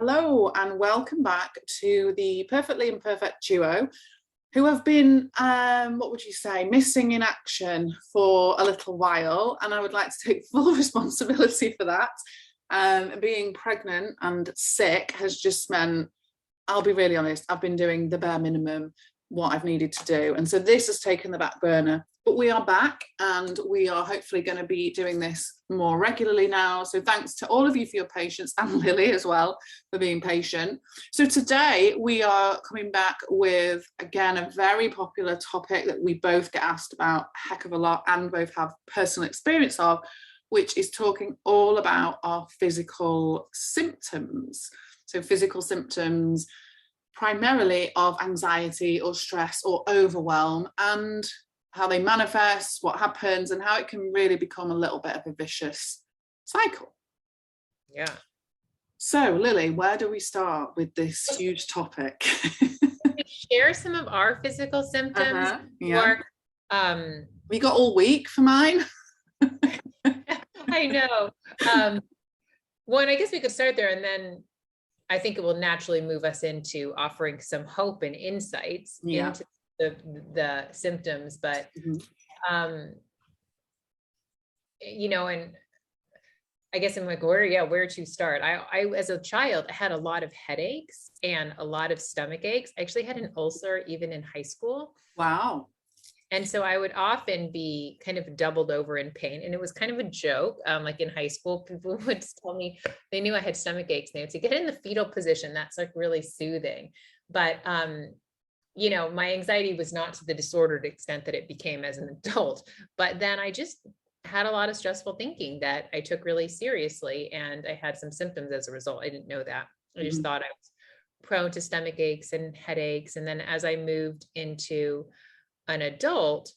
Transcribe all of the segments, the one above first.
Hello and welcome back to the Perfectly Imperfect Duo, who have been, what would you say, missing in action for a little while. And I would like to take full responsibility for that. Being pregnant and sick has just meant, I'll be really honest, I've been doing the bare minimum, what I've needed to do. And so this has taken the back burner. But we are back and we are hopefully going to be doing this more regularly now. So thanks to all of you for your patience, and Lily as well for being patient. So today we are coming back with, again, a very popular topic that we both get asked about a heck of a lot and both have personal experience of, which is talking all about our physical symptoms. So physical symptoms primarily of anxiety or stress or overwhelm, and how they manifest, what happens, and how it can really become a little bit of a vicious cycle. Yeah. So, Lily, where do we start with this huge topic? Share some of our physical symptoms. Yeah. Or, we got all week for mine. I know. One, I guess we could start there, and then I think it will naturally move us into offering some hope and insights into the symptoms. But and I guess I'm like, where to start? I as a child, I had a lot of headaches and a lot of stomach aches. I actually had an ulcer even in high school. Wow. And so I would often be kind of doubled over in pain. And it was kind of a joke. Like in high school, people would tell me they knew I had stomach aches. And they would say, get in the fetal position. That's like really soothing. But, my anxiety was not to the disordered extent that it became as an adult. But then I just had a lot of stressful thinking that I took really seriously. And I had some symptoms as a result. I didn't know that. I just thought I was prone to stomach aches and headaches. And then as I moved into an adult,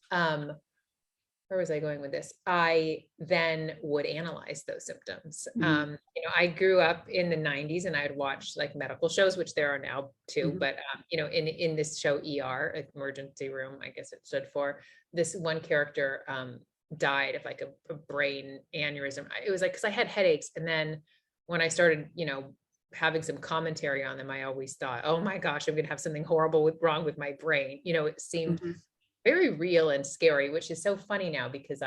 where was I going with this? I then would analyze those symptoms. I grew up in the 90s and I would watch like medical shows, which there are now too, but in this show ER, emergency room, I guess it stood for, this one character died of like a brain aneurysm. It was like, cause I had headaches. And then when I started, having some commentary on them, I always thought, oh my gosh, I'm going to have something horrible wrong with my brain. It seemed very real and scary, which is so funny now because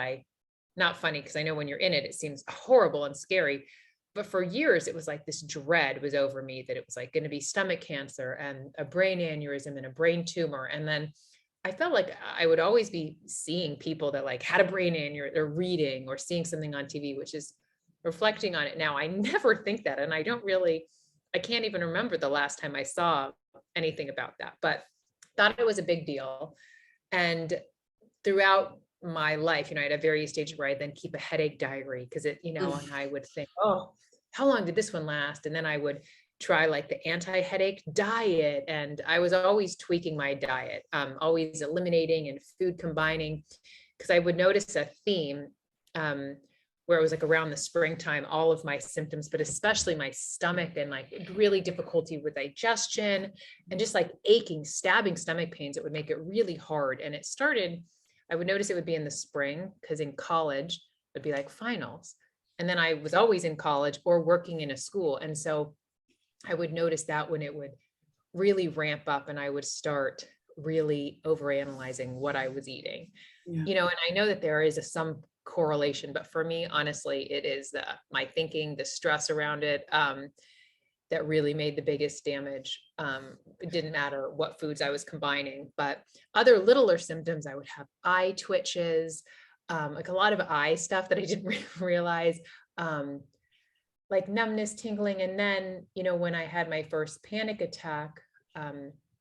not funny because I know when you're in it, it seems horrible and scary. But for years, it was like this dread was over me that it was like going to be stomach cancer and a brain aneurysm and a brain tumor. And then I felt like I would always be seeing people that like had a brain aneurysm or reading or seeing something on TV, which is reflecting on it now, I never think that. And I can't even remember the last time I saw anything about that, but thought it was a big deal. And throughout my life, I had various stages where I then keep a headache diary because and I would think, oh, how long did this one last? And then I would try like the anti-headache diet. And I was always tweaking my diet, always eliminating and food combining, because I would notice a theme, where it was like around the springtime, all of my symptoms, but especially my stomach and like really difficulty with digestion and just like aching, stabbing stomach pains. It would make it really hard. And it started, I would notice it would be in the spring because in college, it would be like finals. And then I was always in college or working in a school. And so I would notice that when it would really ramp up and I would start really overanalyzing what I was eating, and I know that there is some correlation, but for me, honestly, it is my thinking, the stress around it, that really made the biggest damage. It didn't matter what foods I was combining, but other littler symptoms, I would have eye twitches, like a lot of eye stuff that I didn't realize, like numbness, tingling. And then, when I had my first panic attack,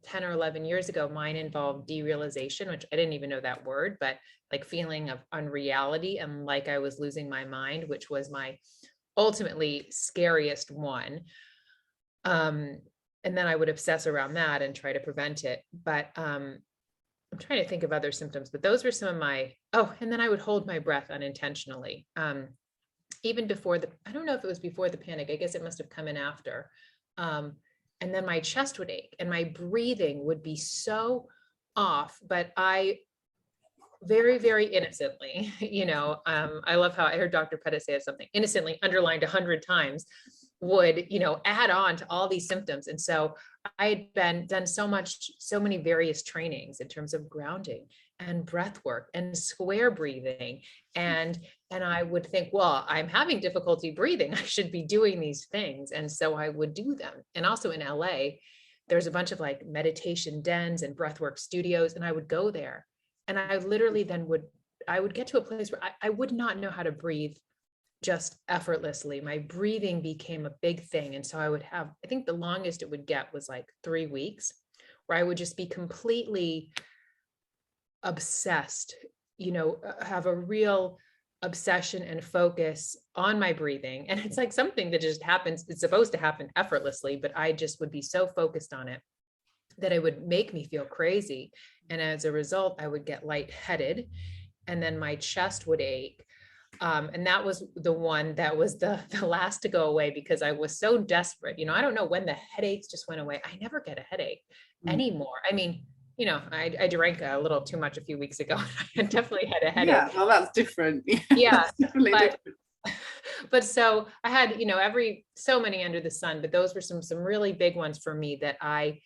10 or 11 years ago, mine involved derealization, which I didn't even know that word, but like feeling of unreality and like I was losing my mind, which was my ultimately scariest one. And then I would obsess around that and try to prevent it. But I'm trying to think of other symptoms, but those were some of and then I would hold my breath unintentionally. Even before I don't know if it was before the panic, I guess it must've come in after. And then my chest would ache and my breathing would be so off, but I very, very innocently, I love how I heard Dr. Pettit say something innocently underlined 100 times. would, you know, add on to all these symptoms. And so I had done so many various trainings in terms of grounding and breath work and square breathing. And I would think, well, I'm having difficulty breathing. I should be doing these things. And so I would do them. And also in LA, there's a bunch of like meditation dens and breathwork studios. And I would go there. And I literally then I would get to a place where I would not know how to breathe just effortlessly. My breathing became a big thing. And so I would have, I think the longest it would get was like 3 weeks, where I would just be completely obsessed, you know, have a real obsession and focus on my breathing. And it's like something that just happens. It's supposed to happen effortlessly, but I just would be so focused on it that it would make me feel crazy. And as a result, I would get lightheaded, and then my chest would ache. And that was the one that was the last to go away, because I was so desperate. You know, I don't know when the headaches just went away. I never get a headache anymore. I mean, you know, I drank a little too much a few weeks ago. I definitely had a headache. Yeah, well, that's different. Yeah, that's definitely different. But so I had, you know, so many under the sun, but those were some really big ones for me that I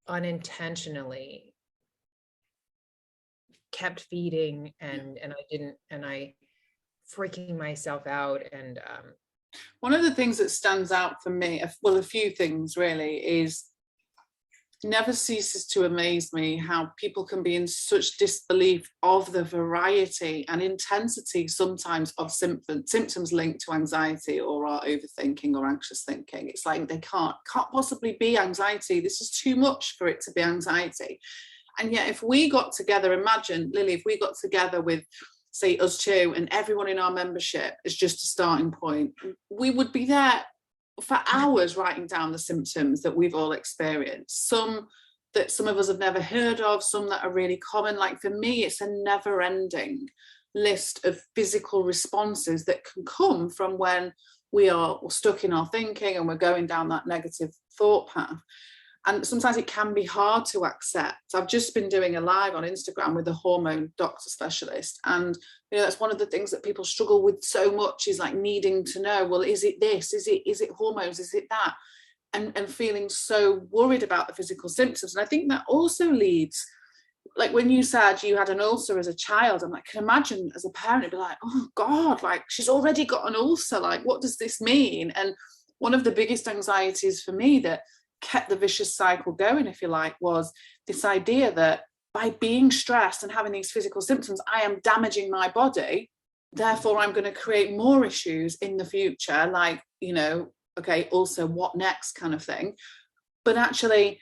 unintentionally kept feeding, and I freaking myself out. And one of the things that stands out for me, well, a few things really, is never ceases to amaze me how people can be in such disbelief of the variety and intensity sometimes of symptoms linked to anxiety or our overthinking or anxious thinking. It's like they can't possibly be anxiety. This is too much for it to be anxiety. And yet if we got together, imagine, Lily, if we got together with, say, us two and everyone in our membership as just a starting point, we would be there for hours writing down the symptoms that we've all experienced. Some that some of us have never heard of, some that are really common. Like for me, it's a never-ending list of physical responses that can come from when we are stuck in our thinking and we're going down that negative thought path. And sometimes it can be hard to accept. I've just been doing a live on Instagram with a hormone doctor specialist. And, you know, that's one of the things that people struggle with so much, is like needing to know, well, is it this? Is it hormones? Is it that? And feeling so worried about the physical symptoms. And I think that also leads, like when you said you had an ulcer as a child, I'm like, I can imagine as a parent, it'd be like, oh God, like she's already got an ulcer. Like, what does this mean? And one of the biggest anxieties for me that kept the vicious cycle going, if you like, was this idea that by being stressed and having these physical symptoms, I am damaging my body. Therefore, I'm going to create more issues in the future, like, you know, okay, also what next kind of thing. But actually,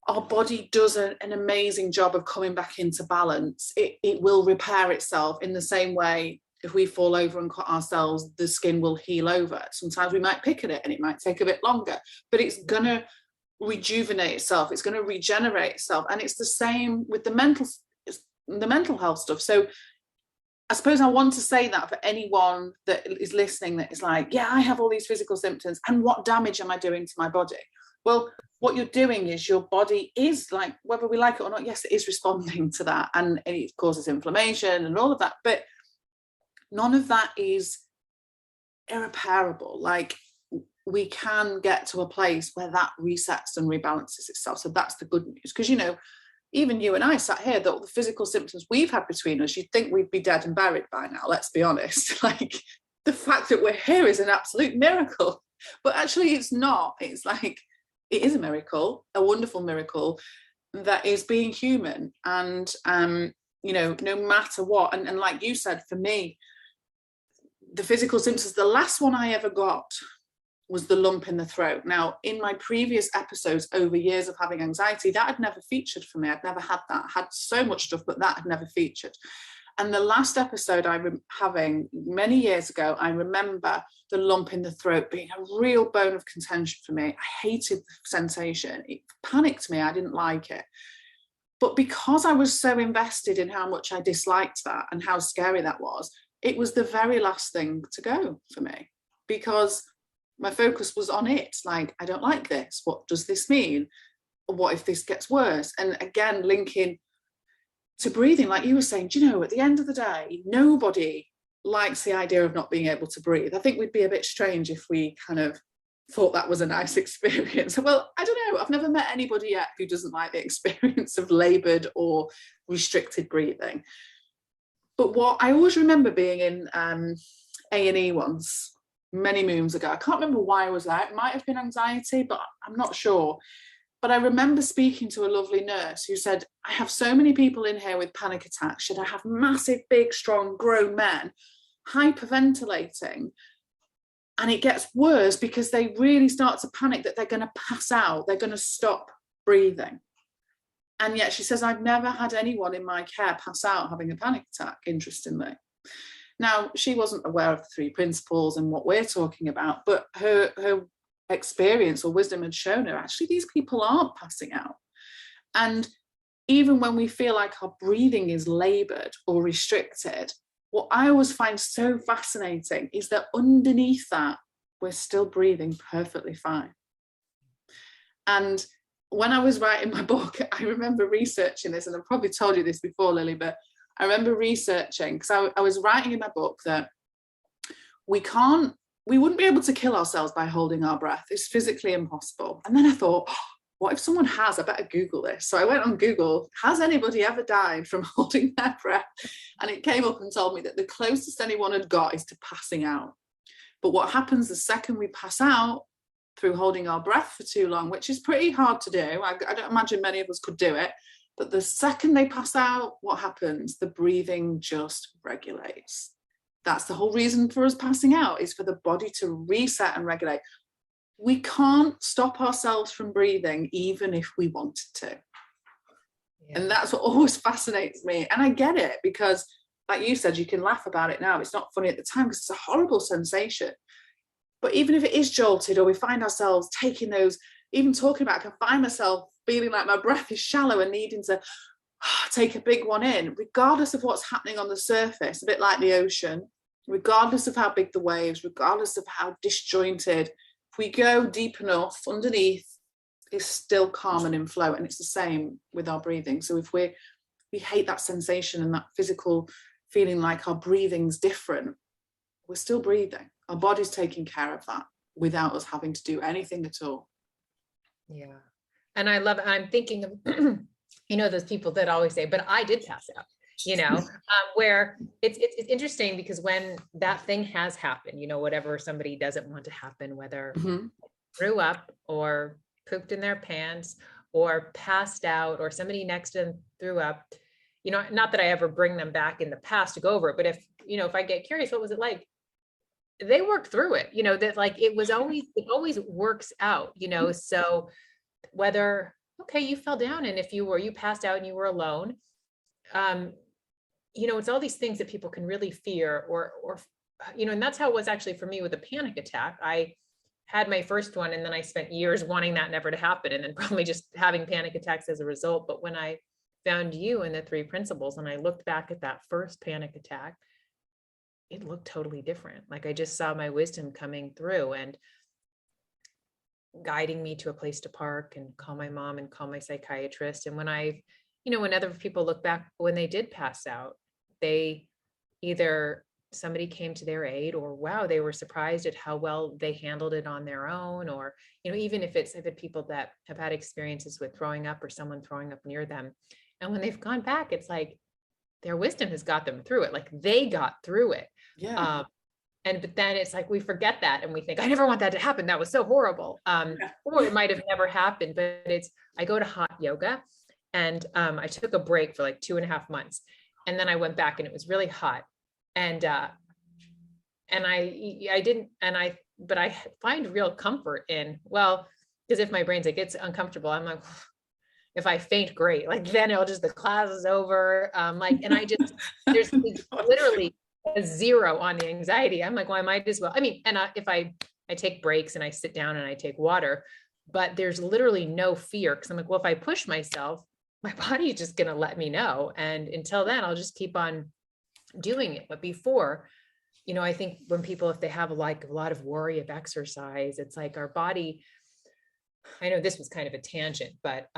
our body does an amazing job of coming back into balance. It will repair itself in the same way. If we fall over and cut ourselves, the skin will heal over. Sometimes we might pick at it and it might take a bit longer, but it's going to rejuvenate itself, it's going to regenerate itself. And it's the same with the mental health stuff. So I suppose I want to say that for anyone that is listening that is like, yeah, I have all these physical symptoms, and what damage am I doing to my body? Well, what you're doing is your body is, like, whether we like it or not, yes, it is responding to that, and it causes inflammation and all of that, but none of that is irreparable. Like, we can get to a place where that resets and rebalances itself. So that's the good news. Because, you know, even you and I sat here, that all the physical symptoms we've had between us, you'd think we'd be dead and buried by now, let's be honest. Like, the fact that we're here is an absolute miracle. But actually it's not. It's like, it is a miracle, a wonderful miracle, that is being human. And, you know, no matter what, and like you said, for me, the physical symptoms, the last one I ever got was the lump in the throat. Now, in my previous episodes over years of having anxiety, that had never featured for me. I'd never had that. I had so much stuff, but that had never featured. And the last episode having many years ago, I remember the lump in the throat being a real bone of contention for me. I hated the sensation. It panicked me. I didn't like it. But because I was so invested in how much I disliked that and how scary that was, it was the very last thing to go for me, because my focus was on it. Like, I don't like this. What does this mean? What if this gets worse? And again, linking to breathing, like you were saying, do you know, at the end of the day, nobody likes the idea of not being able to breathe. I think we'd be a bit strange if we kind of thought that was a nice experience. Well, I don't know. I've never met anybody yet who doesn't like the experience of laboured or restricted breathing. But what I always remember being in A&E once, many moons ago, I can't remember why I was there. It might have been anxiety, but I'm not sure. But I remember speaking to a lovely nurse who said, I have so many people in here with panic attacks. Should I have massive, big, strong, grown men hyperventilating? And it gets worse because they really start to panic that they're going to pass out. They're going to stop breathing. And yet she says, I've never had anyone in my care pass out having a panic attack, interestingly. Now, she wasn't aware of the 3 principles and what we're talking about, but her experience or wisdom had shown her, actually, these people aren't passing out. And even when we feel like our breathing is laboured or restricted, what I always find so fascinating is that underneath that, we're still breathing perfectly fine. And when I was writing my book, I remember researching this, and I've probably told you this before, Lily, but I remember researching, because I was writing in my book that we wouldn't be able to kill ourselves by holding our breath. It's physically impossible. And then I thought, what if someone has? I better Google this. So I went on Google, has anybody ever died from holding their breath? And it came up and told me that the closest anyone had got is to passing out. But what happens the second we pass out through holding our breath for too long, which is pretty hard to do. I don't imagine many of us could do it. But the second they pass out, what happens? The breathing just regulates. That's the whole reason for us passing out, is for the body to reset and regulate. We can't stop ourselves from breathing, even if we wanted to. Yeah. And that's what always fascinates me. And I get it, because like you said, you can laugh about it now. It's not funny at the time because it's a horrible sensation. But even if it is jolted, or we find ourselves taking those, even talking about, I can find myself feeling like my breath is shallow and needing to take a big one in, regardless of what's happening on the surface, a bit like the ocean, regardless of how big the waves, regardless of how disjointed, if we go deep enough underneath, it's still calm and in flow. And it's the same with our breathing. So if we hate that sensation and that physical feeling like our breathing's different, we're still breathing. Our body's taking care of that without us having to do anything at all. Yeah. And I love it. I'm thinking of, those people that always say, but I did pass out, where it's interesting, because when that thing has happened, whatever somebody doesn't want to happen, whether threw up or pooped in their pants or passed out, or somebody next to them threw up, not that I ever bring them back in the past to go over it, but if I get curious, what was it like? They worked through it, that like, it always works out, so whether, okay, you fell down, and if you passed out and you were alone, it's all these things that people can really fear, or and that's how it was actually for me with a panic attack. I had my first one, and then I spent years wanting that never to happen, and then probably just having panic attacks as a result. But when I found you and the 3 principles, and I looked back at that first panic attack, it looked totally different. Like, I just saw my wisdom coming through and guiding me to a place to park and call my mom and call my psychiatrist. And when when other people look back, when they did pass out, they either somebody came to their aid, or wow, they were surprised at how well they handled it on their own. Or, even if I've had people that have had experiences with throwing up, or someone throwing up near them. And when they've gone back, it's like their wisdom has got them through it. Like, they got through it. Yeah. But then it's like, we forget that, and we think, I never want that to happen. That was so horrible. Or it might've never happened, but I go to hot yoga, and I took a break for like 2.5 months. And then I went back, and it was really hot. And but I find real comfort in, well, because if my brain's like, it's uncomfortable, I'm like, if I faint, great. Like, then the class is over. There's literally a 0 on the anxiety. I'm like, well, I might as well. I mean, and if I take breaks and I sit down and I take water, but there's literally no fear, because I'm like, well, if I push myself, my body's just going to let me know. And until then, I'll just keep on doing it. But before, I think when people, if they have like a lot of worry of exercise, it's like our body, I know this was kind of a tangent, but,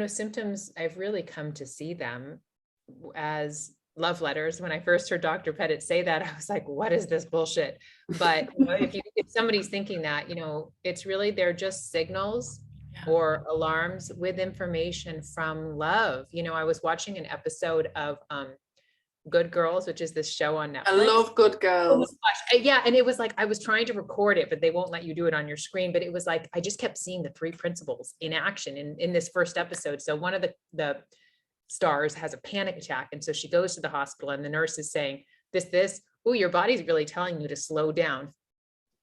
symptoms, I've really come to see them as love letters. When I first heard Dr. Pettit say that, I was like, what is this bullshit? But if somebody's thinking that, it's really, they're just signals or alarms with information from love. I was watching an episode of Good Girls, which is this show on Netflix. I love Good Girls. Yeah. And it was like, I was trying to record it, but they won't let you do it on your screen. But it was like, I just kept seeing the 3 principles in action in this first episode. So one of the stars has a panic attack. And so she goes to the hospital and the nurse is saying, oh, your body's really telling you to slow down.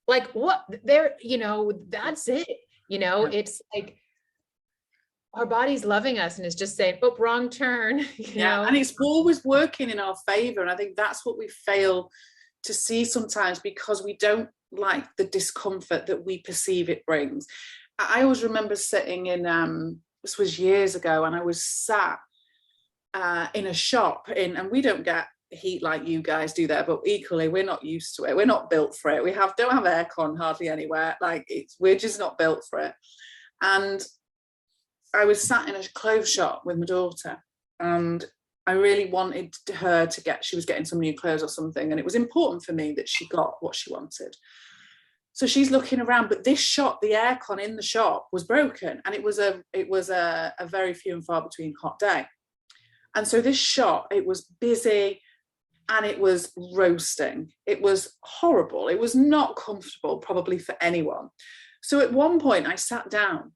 Like what that's it. It's like, our body's loving us and is just saying, oh, wrong turn. You know? And it's always working in our favor. And I think that's what we fail to see sometimes, because we don't like the discomfort that we perceive it brings. I always remember sitting in, this was years ago, and I was sat in a shop and we don't get heat like you guys do there, but equally we're not used to it. We're not built for it. We don't have aircon hardly anywhere. We're just not built for it. And I was sat in a clothes shop with my daughter, and I really wanted her she was getting some new clothes or something, and it was important for me that she got what she wanted. So she's looking around, but this shop, the aircon in the shop was broken, and it was a very few and far between hot day. And so this shop, it was busy and it was roasting. It was horrible. It was not comfortable, probably for anyone. So at one point I sat down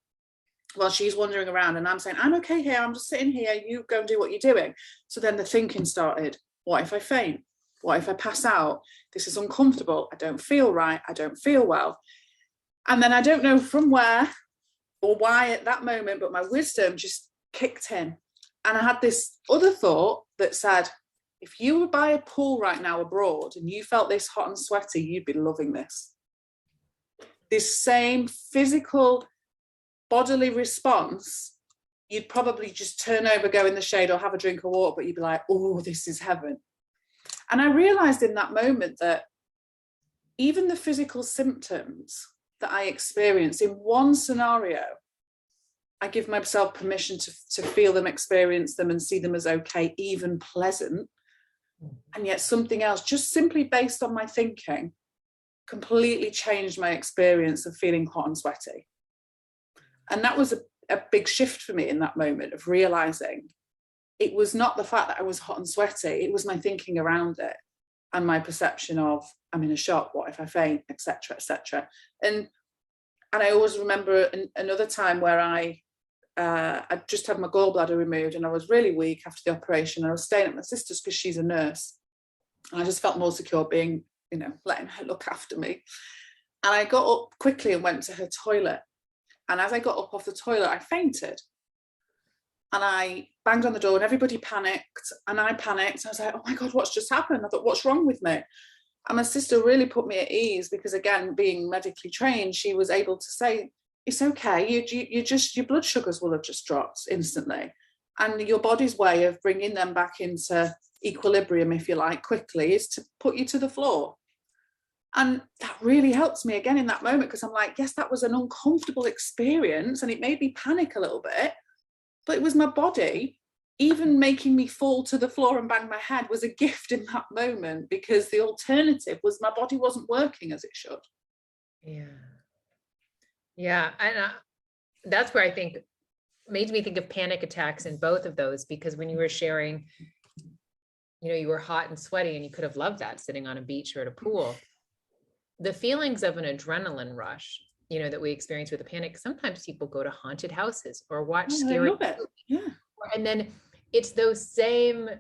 while she's wandering around, and I'm saying, I'm okay here. I'm just sitting here. You go and do what you're doing. So then the thinking started. What if I faint? What if I pass out? This is uncomfortable. I don't feel right. I don't feel well. And then I don't know from where or why at that moment, but my wisdom just kicked in. And I had this other thought that said, if you were by a pool right now abroad and you felt this hot and sweaty, you'd be loving this. This same physical bodily response, you'd probably just turn over, go in the shade or have a drink of water, but you'd be like, oh, this is heaven. And I realized in that moment that even the physical symptoms that I experienced in one scenario, I give myself permission to feel them, experience them, and see them as okay, even pleasant. And yet something else, just simply based on my thinking, completely changed my experience of feeling hot and sweaty. And that was a big shift for me in that moment of realizing it was not the fact that I was hot and sweaty, it was my thinking around it and my perception of, I'm in a shop, what if I faint, etc., etc. And I always remember another time where I just had my gallbladder removed and I was really weak after the operation. I was staying at my sister's because she's a nurse. And I just felt more secure being, letting her look after me. And I got up quickly and went to her toilet. And as I got up off the toilet, I fainted. And I banged on the door and everybody panicked. And I panicked. I was like, oh my God, what's just happened? I thought, what's wrong with me? And my sister really put me at ease because, again, being medically trained, she was able to say, it's okay. Your blood sugars will have just dropped instantly. And your body's way of bringing them back into equilibrium, if you like, quickly, is to put you to the floor. And that really helped me again in that moment, because I'm like, yes, that was an uncomfortable experience and it made me panic a little bit, but it was my body. Even making me fall to the floor and bang my head was a gift in that moment, because the alternative was my body wasn't working as it should. Yeah. And that's where I think made me think of panic attacks in both of those, because when you were sharing, you were hot and sweaty and you could have loved that sitting on a beach or at a pool. The feelings of an adrenaline rush, that we experience with a panic, sometimes people go to haunted houses or watch scary movies. Yeah. And then it's those same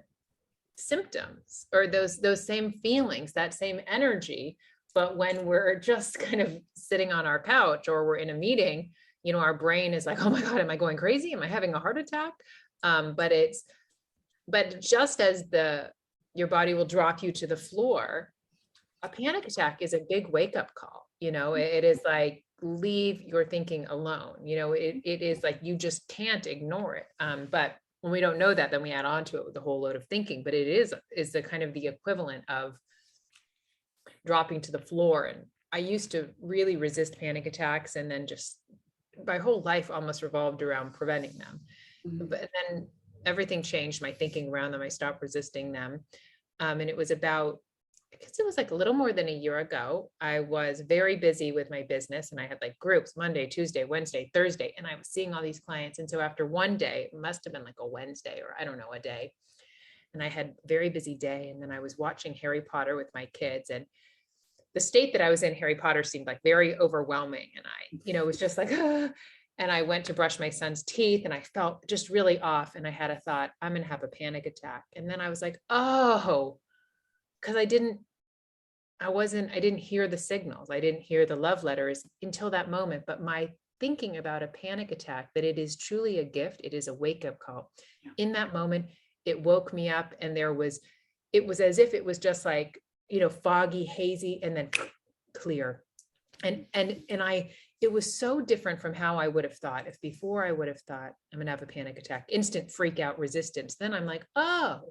symptoms or those same feelings, that same energy. But when we're just kind of sitting on our couch or we're in a meeting, our brain is like, oh my God, am I going crazy? Am I having a heart attack? But just as your body will drop you to the floor, a panic attack is a big wake-up call. It is like, leave your thinking alone. It is like, you just can't ignore it. But when we don't know that, then we add on to it with a whole load of thinking. But it is the kind of the equivalent of dropping to the floor. And I used to really resist panic attacks, and then just my whole life almost revolved around preventing them. Mm-hmm. But then everything changed my thinking around them. I stopped resisting them. And it was about, I guess it was like a little more than a year ago. I was very busy with my business and I had like groups Monday, Tuesday, Wednesday, Thursday, and I was seeing all these clients. And so after one day, it must have been like a Wednesday or I don't know, a day. And I had a very busy day. And then I was watching Harry Potter with my kids, and the state that I was in, Harry Potter seemed like very overwhelming. And I, was just like, and I went to brush my son's teeth and I felt just really off. And I had a thought, I'm going to have a panic attack. And then I was like, oh, because I didn't hear the signals. I didn't hear the love letters until that moment. But my thinking about a panic attack, that it is truly a gift, it is a wake-up call. In that moment, it woke me up, and it was as if it was just like, foggy, hazy, and then clear. And it was so different from how I would have thought. If before I would have thought, I'm going to have a panic attack, instant freak out resistance. Then I'm like, oh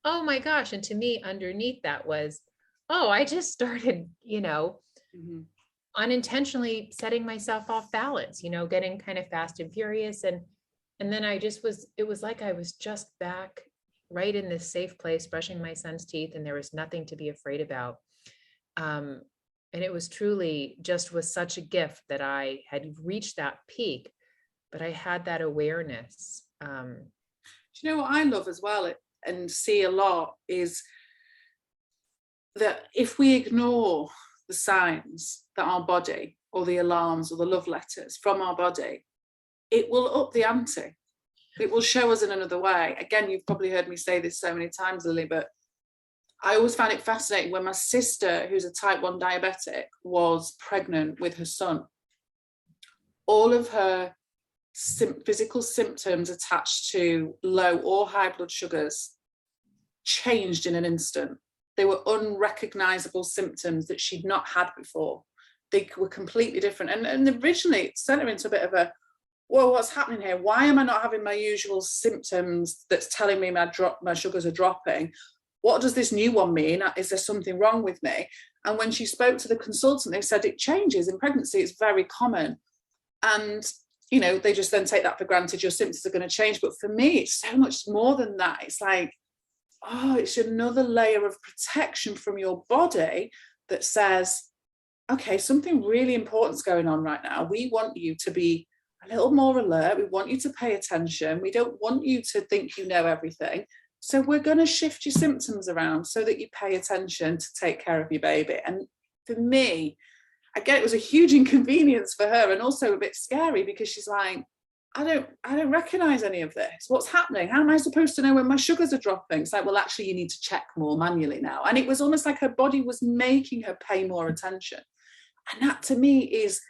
my gosh. And to me, underneath that was, I just started, unintentionally setting myself off balance, getting kind of fast and furious. And then it was like I was just back right in this safe place, brushing my son's teeth, and there was nothing to be afraid about. And it was truly was such a gift that I had reached that peak, but I had that awareness. Do you know what I love as well and see a lot is that if we ignore the signs that our body, or the alarms or the love letters from our body, it will up the ante. It will show us in another way. Again, you've probably heard me say this so many times, Lily, but I always found it fascinating when my sister, who's a type 1 diabetic, was pregnant with her son. All of her physical symptoms attached to low or high blood sugars changed in an instant. They were unrecognizable symptoms that she'd not had before. They were completely different. And originally it sent her into a bit of a, whoa, what's happening here? Why am I not having my usual symptoms that's telling me my sugars are dropping? What does this new one mean? Is there something wrong with me? And when she spoke to the consultant, they said it changes in pregnancy. It's very common. And, they just then take that for granted. Your symptoms are going to change. But for me, it's so much more than that. It's like, it's another layer of protection from your body that says, okay, something really important is going on right now. We want you to be a little more alert. We want you to pay attention. We don't want you to think you know everything. So we're going to shift your symptoms around so that you pay attention to take care of your baby. And for me, again, it was a huge inconvenience for her, and also a bit scary, because she's like, I don't recognize any of this. What's happening? How am I supposed to know when my sugars are dropping? It's like, well, actually, you need to check more manually now. And it was almost like her body was making her pay more attention. And that to me is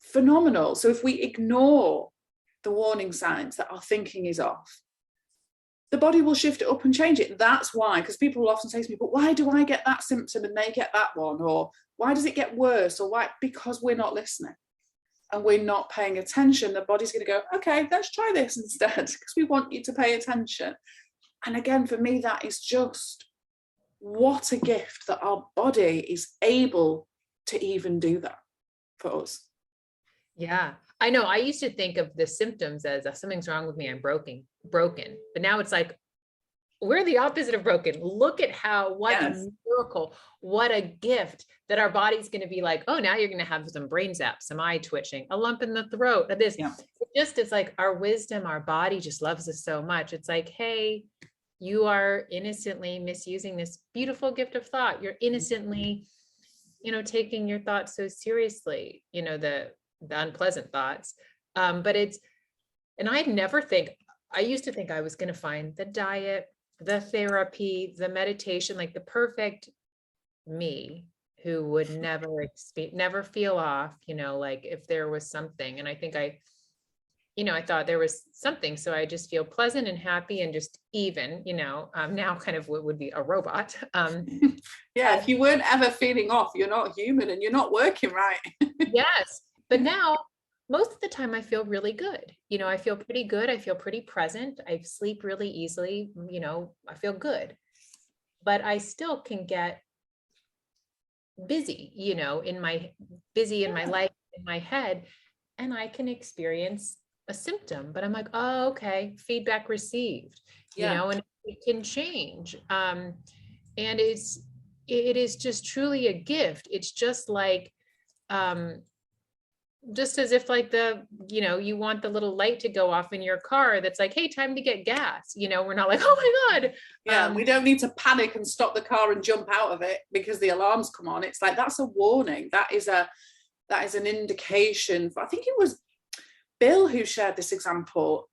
phenomenal. So if we ignore the warning signs that our thinking is off, the body will shift it up and change it. That's why, because people will often say to me, but why do I get that symptom and they get that one? Or why does it get worse? Or why? Because we're not listening and we're not paying attention. The body's going to go, okay, let's try this instead, because we want you to pay attention. And again, for me, that is just what a gift that our body is able to even do that for us. Yeah, I know. I used to think of the symptoms as something's wrong with me. I'm broken. But now it's like, we're the opposite of broken. Look at what a miracle, what a gift that our body's going to be like, oh, now you're going to have some brain zaps, some eye twitching, a lump in the throat. It's like our wisdom, our body just loves us so much. It's like, hey, you are innocently misusing this beautiful gift of thought. You're innocently, taking your thoughts so seriously, the unpleasant thoughts. And I used to think I was going to find the diet, the therapy, the meditation, like the perfect me who would never feel off, like if there was something. And I think I thought there was something. So I just feel pleasant and happy and just even, now kind of what would be a robot. If you weren't ever feeling off, you're not human and you're not working right. Yes. But now, most of the time I feel really good. I feel pretty good. I feel pretty present. I sleep really easily. I feel good, but I still can get busy, in my life, in my head, and I can experience a symptom, but I'm like, oh, okay, feedback received, and it can change. And it is just truly a gift. It's just like, just as if like you want the little light to go off in your car that's like, hey, time to get gas. We're not like, oh my God. We don't need to panic and stop the car and jump out of it because the alarm's come on. It's like, that's a warning. That is an indication. I think it was Bill who shared this example,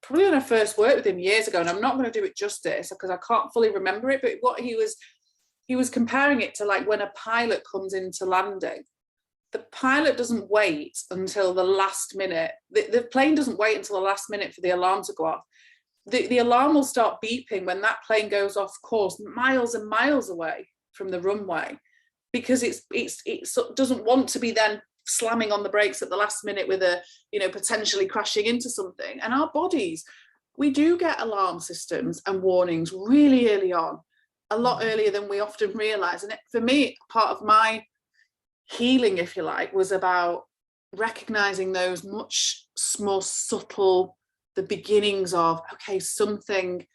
probably when I first worked with him years ago, and I'm not going to do it justice because I can't fully remember it, but what he was comparing it to, like when a pilot comes into landing, the pilot doesn't wait until the last minute. The plane doesn't wait until the last minute for the alarm to go off. The alarm will start beeping when that plane goes off course, miles and miles away from the runway, because it doesn't want to be then slamming on the brakes at the last minute with potentially crashing into something. And our bodies, we do get alarm systems and warnings really early on, a lot earlier than we often realize. And for me, part of my healing, if you like, was about recognizing those much more subtle, the beginnings of, okay, something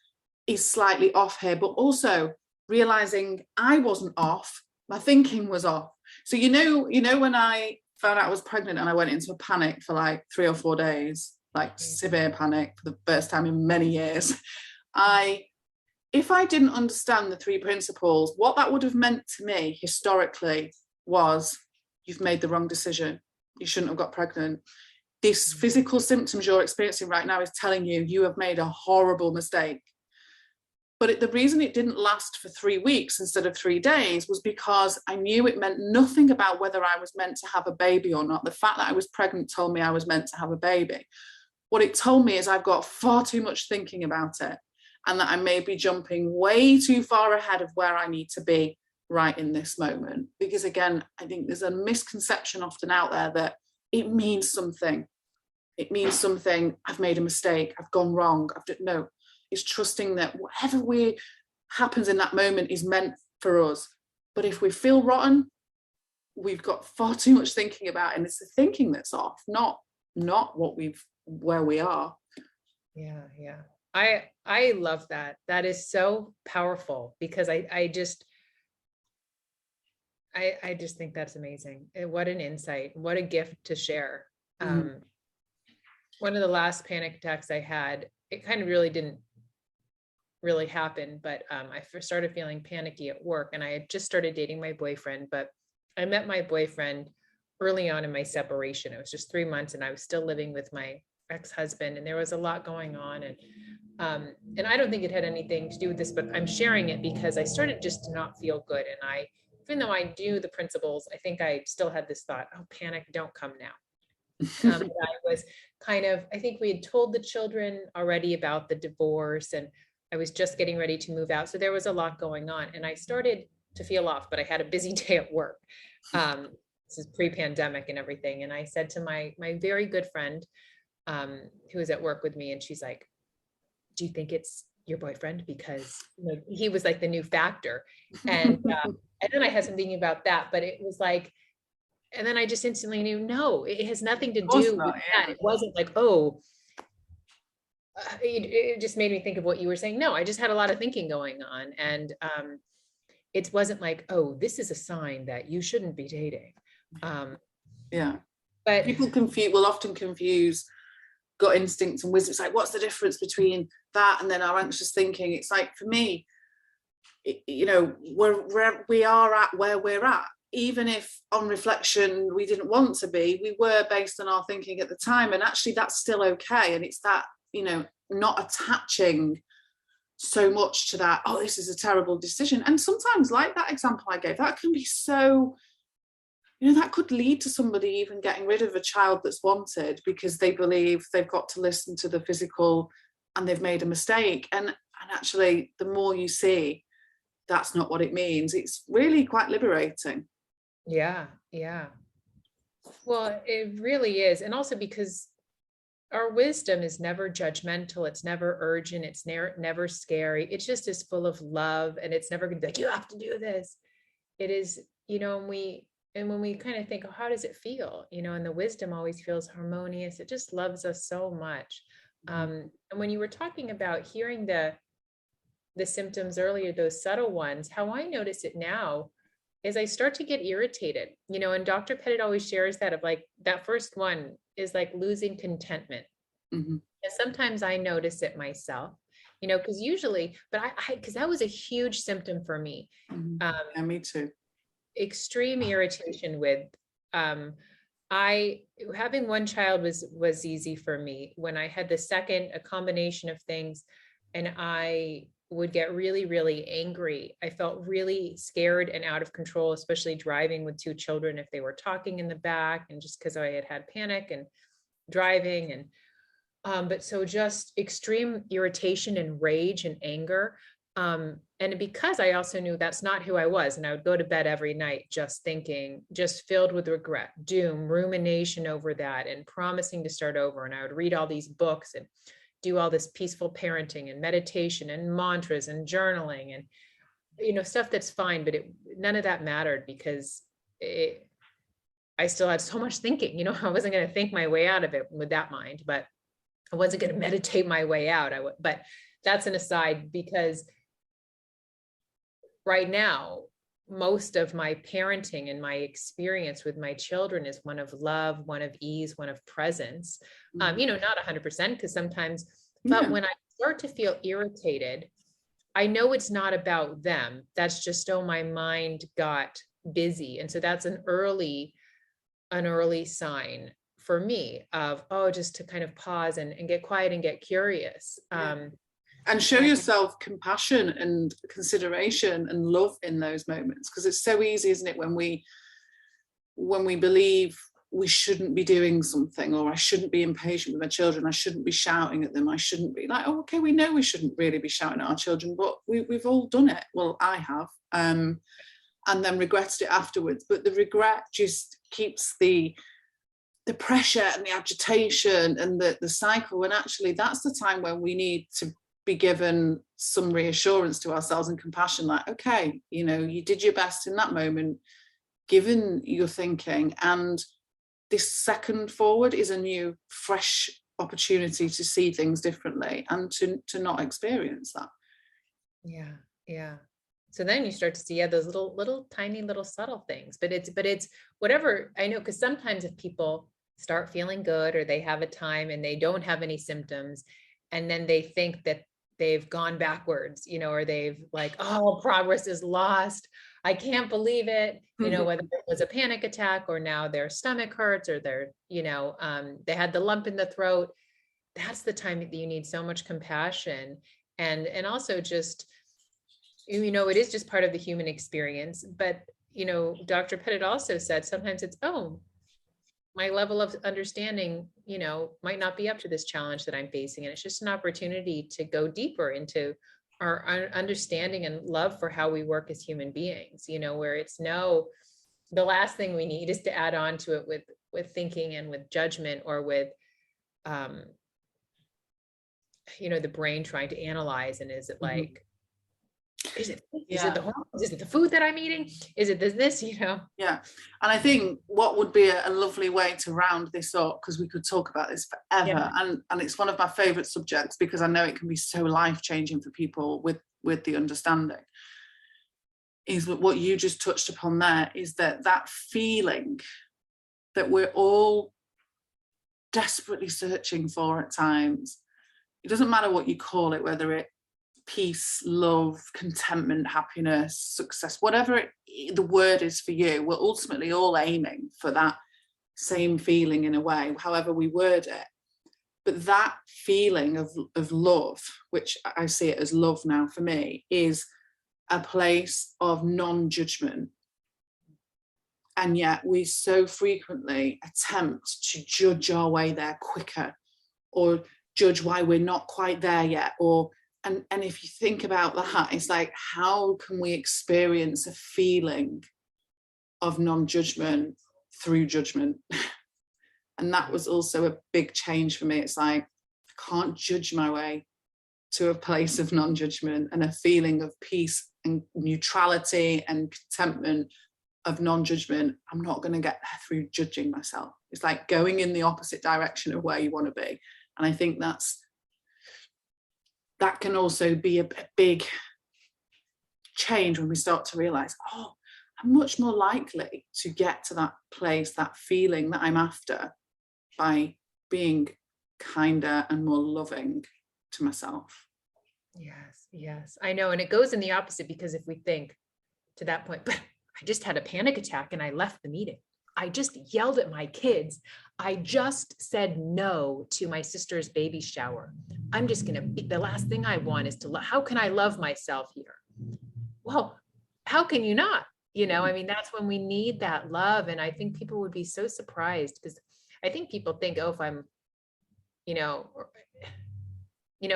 is slightly off here, but also realizing I wasn't off, my thinking was off. So when I found out I was pregnant and I went into a panic for like 3 or 4 days, like severe panic for the first time in many years, if I didn't understand the 3 principles, what that would have meant to me historically was, you've made the wrong decision. You shouldn't have got pregnant. This physical symptoms you're experiencing right now is telling you you have made a horrible mistake. But the reason it didn't last for 3 weeks instead of 3 days was because I knew it meant nothing about whether I was meant to have a baby or not. The fact that I was pregnant told me I was meant to have a baby. What it told me is I've got far too much thinking about it, and that I may be jumping way too far ahead of where I need to be right in this moment. Because again, I think there's a misconception often out there that it means something. It means something. I've made a mistake. I've gone wrong. No, it's trusting that whatever happens in that moment is meant for us. But if we feel rotten, we've got far too much thinking about it, and it's the thinking that's off, not where we are. Yeah. I love that. That is so powerful, because I just think that's amazing. What an insight, what a gift to share. One of the last panic attacks I had, it kind of really didn't really happen, but I first started feeling panicky at work, and I had just started dating my boyfriend, but I met my boyfriend early on in my separation. It was just 3 months, and I was still living with my ex-husband, and there was a lot going on. And I don't think it had anything to do with this, but I'm sharing it because I started just to not feel good. And even though I knew the principles, I think I still had this thought, oh, panic, don't come now. I was I think we had told the children already about the divorce, and I was just getting ready to move out. So there was a lot going on, and I started to feel off, but I had a busy day at work. This is pre-pandemic and everything. And I said to my very good friend, who was at work with me, and she's like, do you think it's your boyfriend? Because he was like the new factor. And then I had some thinking about that, but it was like, and then I just instantly knew, no, it has nothing to do with that. It wasn't like, oh, it just made me think of what you were saying. No, I just had a lot of thinking going on. And it wasn't like, oh, this is a sign that you shouldn't be dating. But people will often confuse gut instincts and wisdom. It's like, what's the difference between that and then our anxious thinking? It's like, for me, we are at where we're at, even if on reflection we didn't want to be, we were based on our thinking at the time, and actually that's still okay. And it's that, not attaching so much to that, oh, this is a terrible decision. And sometimes, like that example I gave, that can be so, that could lead to somebody even getting rid of a child that's wanted because they believe they've got to listen to the physical and they've made a mistake. And actually, the more you see that's not what it means, it's really quite liberating. Yeah. Well, it really is. And also because our wisdom is never judgmental. It's never urgent. It's never scary. It's just as full of love, and it's never going to be like, you have to do this. It is, when we kind of think, oh, how does it feel? You know, and the wisdom always feels harmonious. It just loves us so much. And when you were talking about hearing the symptoms earlier, those subtle ones, how I notice it now is I start to get irritated, you know, and Dr. Pettit always shares that of like, that first one is like losing contentment. Mm-hmm. And sometimes I notice it myself, you know, because usually, but because that was a huge symptom for me. Mm-hmm. Yeah, me too. Extreme irritation with, having one child was easy for me. When I had the second, a combination of things, and I would get really, really angry. I felt really scared and out of control, especially driving with two children if they were talking in the back, and just because I had panic and driving, and but so just extreme irritation and rage and anger. And because I also knew that's not who I was, and I would go to bed every night just thinking, just filled with regret, doom, rumination over that, and promising to start over. And I would read all these books and do all this peaceful parenting and meditation and mantras and journaling and, you know, stuff that's fine, but none of that mattered because I still had so much thinking. You know, I wasn't going to think my way out of it with that mind, but I wasn't going to meditate my way out. But that's an aside, because right now, most of my parenting and my experience with my children is one of love, one of ease, one of presence. You know, not 100%, because sometimes, but when I start to feel irritated, I know it's not about them. That's just, oh, my mind got busy. And so that's an early sign for me of, oh, just to kind of pause and get quiet and get curious. And show yourself compassion and consideration and love in those moments, because it's so easy, isn't it, when we believe we shouldn't be doing something, or I shouldn't be impatient with my children, I shouldn't be shouting at them, I shouldn't be like, oh, okay, we know we shouldn't really be shouting at our children, but we've all done it. Well, I have, and then regretted it afterwards. But the regret just keeps the pressure and the agitation and the cycle, when actually that's the time when we need to be given some reassurance to ourselves and compassion, like, okay, you know, you did your best in that moment, given your thinking, and this second forward is a new, fresh opportunity to see things differently and to not experience that. Yeah. So then you start to see, those little tiny little subtle things, but it's whatever. I know, because sometimes if people start feeling good, or they have a time and they don't have any symptoms, and then they think that they've gone backwards, you know, or they've like, oh, progress is lost, I can't believe it, you know, whether it was a panic attack, or now their stomach hurts, or they're, you know, they had the lump in the throat. That's the time that you need so much compassion, and also just, you know, it is just part of the human experience. But, you know, Dr. Pettit also said sometimes it's, oh, my level of understanding, you know, might not be up to this challenge that I'm facing. And it's just an opportunity to go deeper into our understanding and love for how we work as human beings, you know, where it's the last thing we need is to add on to it with thinking and with judgment, or with, you know, the brain trying to analyze. And is it like, is it the hormones? Is it the food that I'm eating? Is it this, you know? Yeah. And I think what would be a lovely way to round this up, because we could talk about this forever, and it's one of my favorite subjects, because I know it can be so life-changing for people with the understanding, is what you just touched upon there, is that feeling that we're all desperately searching for at times. It doesn't matter what you call it, whether it peace, love, contentment, happiness, success, whatever the word is for you, we're ultimately all aiming for that same feeling in a way, however we word it. But that feeling of love, which I see it as love now for me, is a place of non-judgment. And yet we so frequently attempt to judge our way there quicker, or judge why we're not quite there yet, or and if you think about that, it's like, how can we experience a feeling of non-judgment through judgment? And that was also a big change for me. It's like, I can't judge my way to a place of non-judgment and a feeling of peace and neutrality and contentment of non-judgment, I'm not going to get there through judging myself. It's like going in the opposite direction of where you want to be. And I think that can also be a big change when we start to realize, oh, I'm much more likely to get to that place, that feeling that I'm after, by being kinder and more loving to myself. Yes, I know. And it goes in the opposite, because if we think to that point, but I just had a panic attack and I left the meeting. I just yelled at my kids. I just said no to my sister's baby shower. I'm just going to be, the last thing I want is to, how can I love myself here? Well, how can you not? I mean, that's when we need that love. And I think people would be so surprised, because I think people think, oh, if I'm,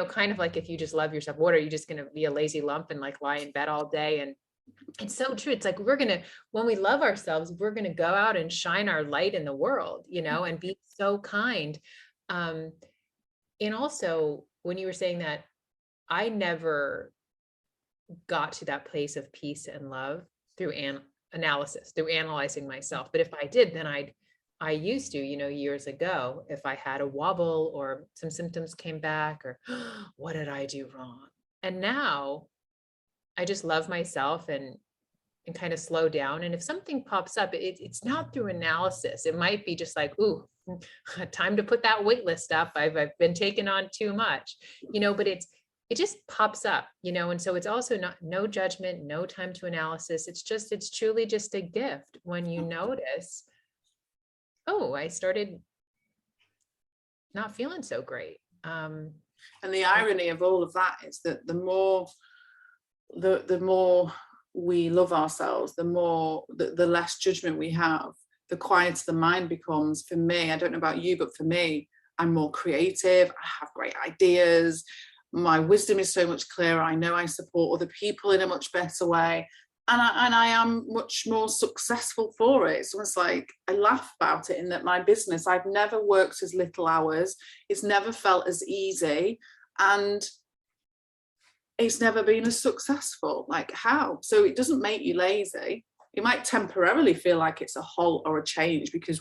kind of like, if you just love yourself, what are you just going to be, a lazy lump and like lie in bed all day? And it's so true. It's like, when we love ourselves, we're going to go out and shine our light in the world, and be so kind. And also, when you were saying that, I never got to that place of peace and love through analysis, through analyzing myself. But if I did, then I used to, years ago, if I had a wobble or some symptoms came back, or what did I do wrong? And now I just love myself and kind of slow down. And if something pops up, it's not through analysis. It might be just like, ooh, time to put that wait list up. I've been taking on too much, but it just pops up, and so it's also no judgment, no time to analysis. It's truly just a gift when you notice, oh, I started not feeling so great. And the irony of all of that is that the more we love ourselves, the less judgment we have, the quieter the mind becomes. For me, I don't know about you, but for me, I'm more creative. I have great ideas. My wisdom is so much clearer. I know I support other people in a much better way. And I am much more successful for it. So it's like, I laugh about it in that my business, I've never worked as little hours. It's never felt as easy. And it's never been as successful. Like, how? So it doesn't make you lazy. It might temporarily feel like it's a halt or a change, because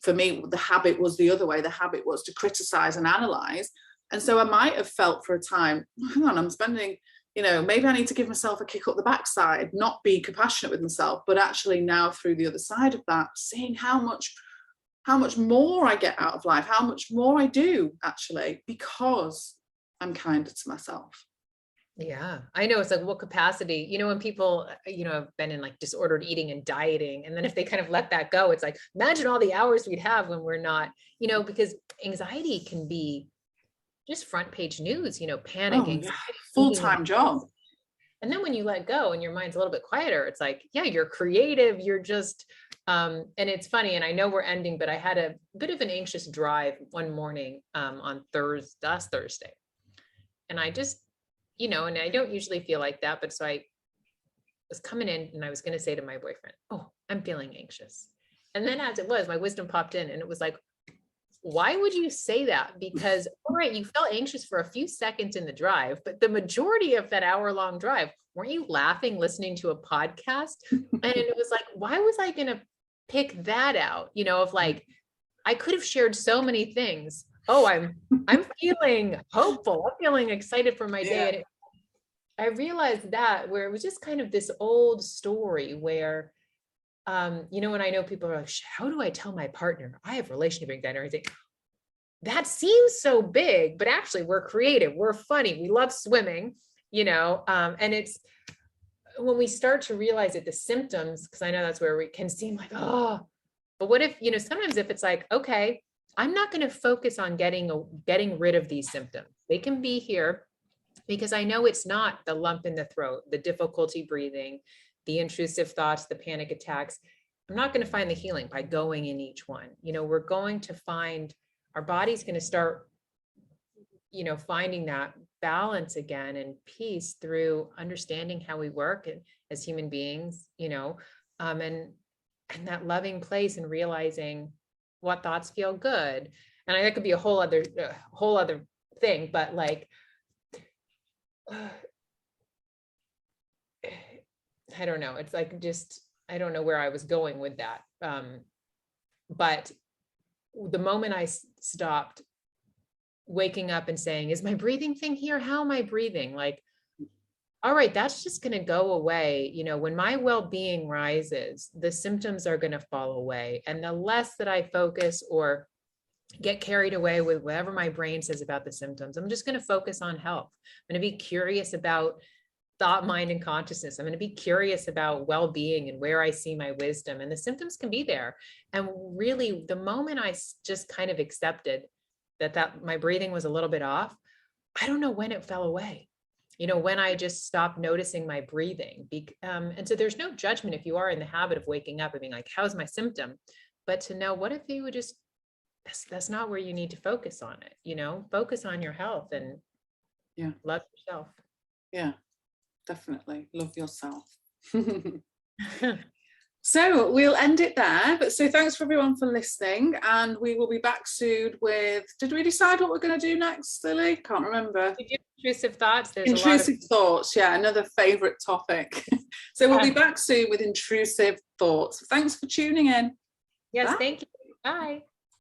for me, the habit was the other way. The habit was to criticize and analyze. And so I might have felt for a time, hang on, I'm spending, maybe I need to give myself a kick up the backside, not be compassionate with myself, but actually now through the other side of that, seeing how much more I get out of life, how much more I do actually, because I'm kinder to myself. Yeah, I know. It's like, what capacity, when people, have been in like disordered eating and dieting, and then if they kind of let that go, it's like, imagine all the hours we'd have when we're not, because anxiety can be just front page news, panic, anxiety, full-time job. And then when you let go and your mind's a little bit quieter, it's like, yeah, you're creative. You're just, and it's funny. And I know we're ending, but I had a bit of an anxious drive one morning on last Thursday. And I just, and I don't usually feel like that, but so I was coming in and I was going to say to my boyfriend, oh, I'm feeling anxious. And then as it was, my wisdom popped in and it was like, why would you say that? Because, all right, you felt anxious for a few seconds in the drive, but the majority of that hour-long drive, weren't you laughing, listening to a podcast? And it was like, why was I going to pick that out? Of like, I could have shared so many things. Oh, I'm feeling hopeful. I'm feeling excited for my day. And I realized that where it was just kind of this old story where, when I know people are like, how do I tell my partner I have relationship anxiety? I think that seems so big, but actually we're creative. We're funny. We love swimming, and it's when we start to realize it, the symptoms, because I know that's where we can seem like, oh, but what if, sometimes if it's like, okay, I'm not going to focus on getting rid of these symptoms. They can be here because I know it's not the lump in the throat, the difficulty breathing, the intrusive thoughts, the panic attacks. I'm not going to find the healing by going in each one. We're going to find, our body's going to start, finding that balance again and peace through understanding how we work as human beings, and that loving place and realizing what thoughts feel good. And that could be a whole other thing, but like, I don't know. It's like, just, I don't know where I was going with that. But the moment I stopped waking up and saying, is my breathing thing here? How am I breathing? Like, all right, that's just going to go away. You know, when my well-being rises, the symptoms are going to fall away. And the less that I focus or get carried away with whatever my brain says about the symptoms, I'm just going to focus on health. I'm going to be curious about thought, mind, and consciousness. I'm going to be curious about well-being and where I see my wisdom, and the symptoms can be there. And really, the moment I just kind of accepted that my breathing was a little bit off, I don't know when it fell away. You know, when I just stopped noticing my breathing. And so there's no judgment if you are in the habit of waking up and being like, how's my symptom? But to know, what if you would just, that's not where you need to focus on it, you know, focus on your health and love yourself. Yeah, definitely. Love yourself. So we'll end it there. But so thanks for everyone for listening, and we will be back soon with, did we decide what we're going to do next, Lily? Can't remember. Intrusive thoughts. There's intrusive thoughts. Yeah, another favorite topic. So we'll be back soon with intrusive thoughts. Thanks for tuning in. Yes, Bye. thank you. Bye.